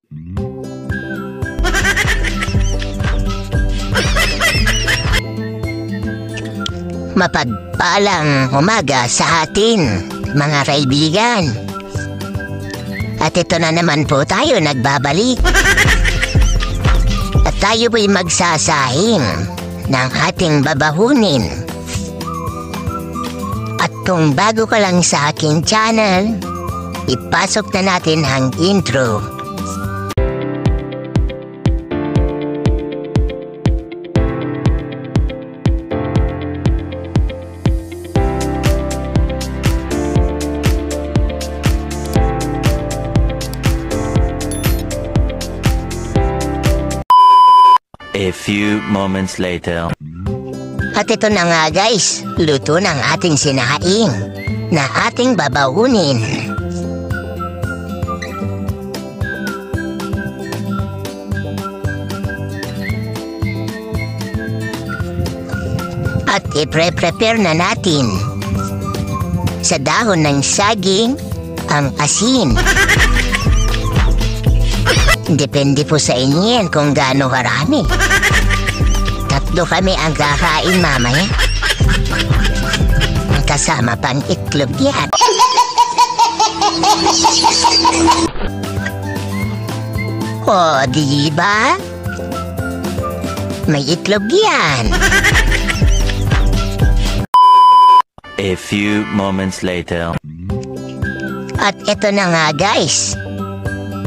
Mapagpalang umaga sa atin, mga kaibigan. At ito na naman po tayo nagbabalik. At tayo po'y magsasahing ng ating babahunin. At kung bago ka lang sa aking channel, ipasok na natin ang intro. A few moments later. At ito na nga guys, luto ng ating sinaing na ating babahunin. At i-prepare na natin sa dahon ng saging ang asin. Depende po sa inyo yan kung gaano karami. Tatlo kami ang kakain mamaya. Kasama pang itlog yan. O, diba? May itlog yan. A few moments later. At eto na nga guys.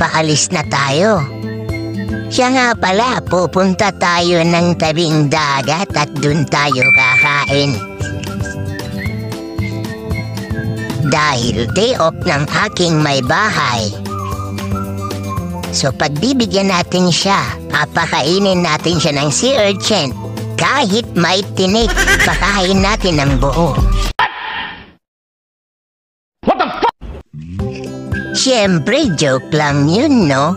Paalis na tayo. Siya nga pala, pupunta tayo ng tabing dagat at dun tayo kakain. Dahil day off ng aking may bahay. So pagbibigyan natin siya, papakainin natin siya ng sea urchin. Kahit may tinik, pakain natin ng buo. Siyempre, joke lang yun, no?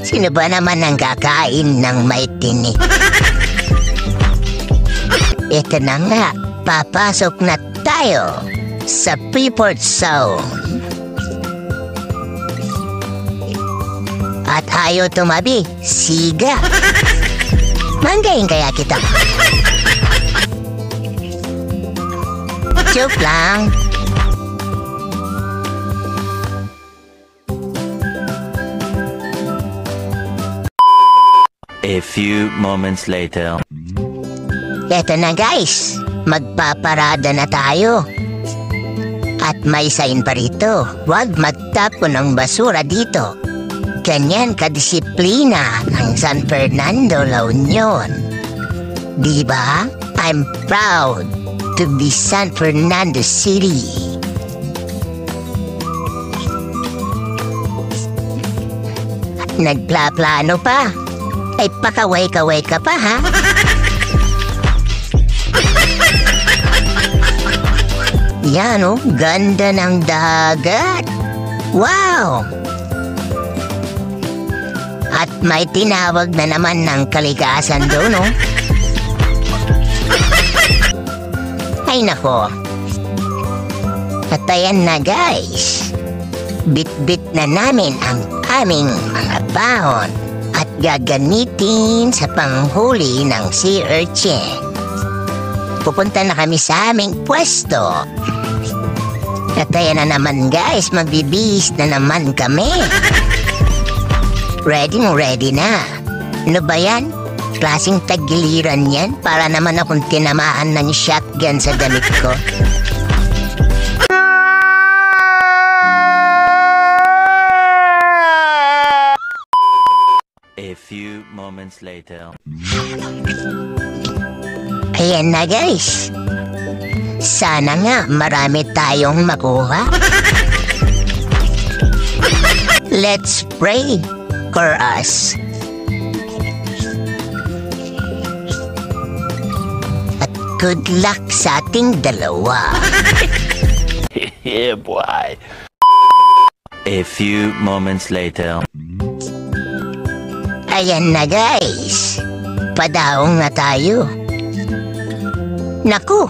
Sino ba naman ang kakain ng may tinik? Ito na nga, papasok na tayo sa Freeport Zone. At ayaw tumabi, siga. Manggain kaya kita. Joke lang. A few moments later. Eto na guys, magpaparada na tayo. At may sign pa rito, huwag magtapon ng basura dito. Ganyan kadisiplina ang San Fernando, La Union. Diba? I'm proud to be San Fernando City. Nagplaplano pa. Ay pakaway-kaway ka pa, ha? Yan, oh. Ganda ng dagat. Wow! At may tinawag na naman ng kalikasan doon, oh. Ay, nako. At ayan na, guys. Bit-bit na namin ang aming mga baon. At gagamitin sa panghuli ng sea urchin. Pupunta na kami sa aming pwesto. At ayan na naman guys, magbibihis na naman kami. Ready na. Ano ba yan? Klaseng tagiliran yan? Para naman akong tinamaan ng shotgun sa damit ko. A few moments later. Ayan na guys. Sana nga marami tayong makuha. Let's pray for us. At good luck sa ating dalawa. Yeah, boy. A few moments later. Ayan na guys. Padaong na tayo. Naku,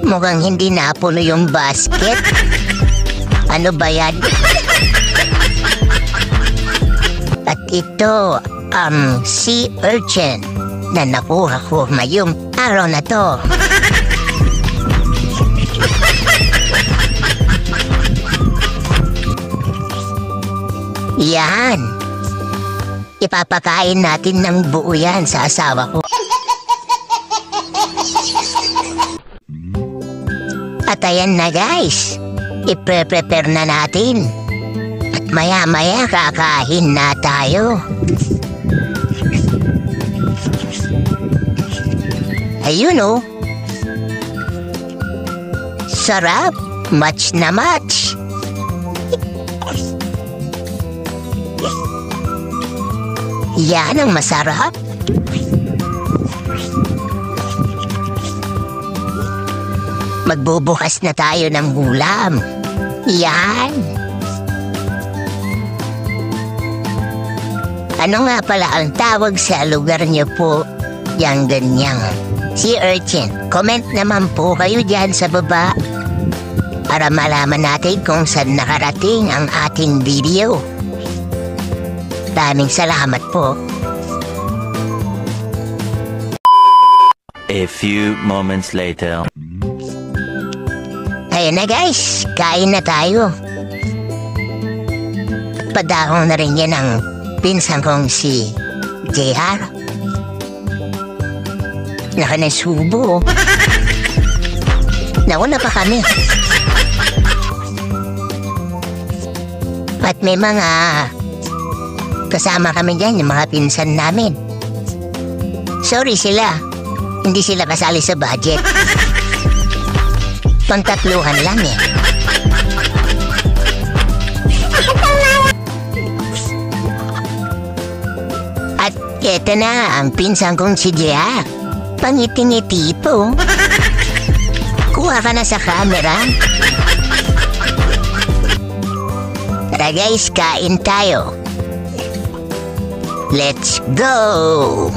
mukhang hindi napuno yung basket. Ano ba yan? At ito ang sea urchin na nakuha ko ngayong araw na to. Yan. Ipapakain natin ng buo yan sa asawa ko. At ayan na guys, i-prepare na natin. At maya-maya kakain na tayo. Ayun oh. Sarap, match na match. Yan ang masarap. Magbubukas na tayo ng ulam. Yan. Ano nga pala ang tawag sa lugar niyo po? Yang ganyang sea urchin. Comment naman po kayo dyan sa baba para malaman natin kung saan nakarating ang ating video. Daming salamat po. A few moments later. Ayan na guys, kain na tayo. Padahon na rin yan ang pinsan kong si JR. Nakanasubo. Nauna pa kami. At may mga kasama kami dyan, yung mga pinsan namin. Sorry sila, hindi sila kasali sa budget. Pangtatluhan lang eh. At eto na ang pinsan kong si Jia. Pangiti-ngiti po. Kuha ka na sa camera. Tara guys, kain tayo. Let's go!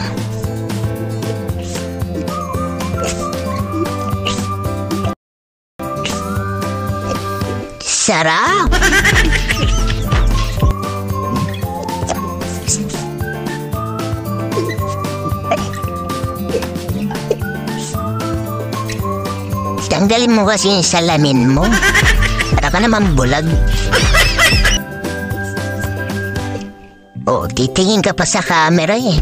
Sarap! Tanggalin mo kasi yung salamin mo. Para ka naman bulag. Oh, titingin ka pa sa camera eh.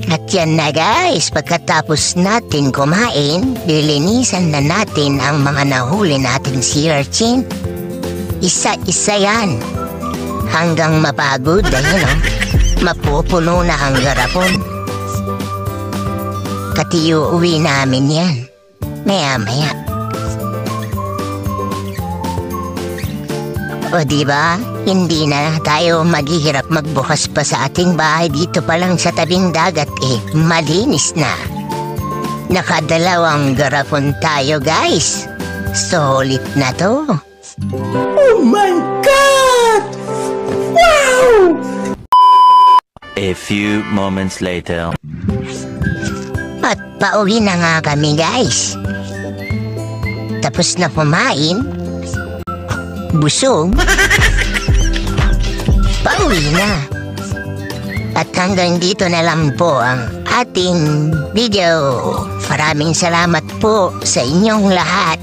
At yan na guys, pagkatapos natin kumain, lilinisan na natin ang mga nahuli nating sea urchin. Isa-isa yan. Hanggang mapagod, ayun oh. Mapupuno na ang garapon. Pati uuwi namin yan. Maya-maya. O diba, hindi na tayo maghihirap magbukas pa sa ating bahay dito pa lang sa tabing dagat eh. Malinis na. Nakadalawang garapon tayo guys. Solid na to. Oh my God! Wow! A few moments later. At pauwi na nga kami guys. Tapos na kumain. Busog. Pauwi na. At hanggang dito na lang po ang ating video. Maraming salamat po sa inyong lahat.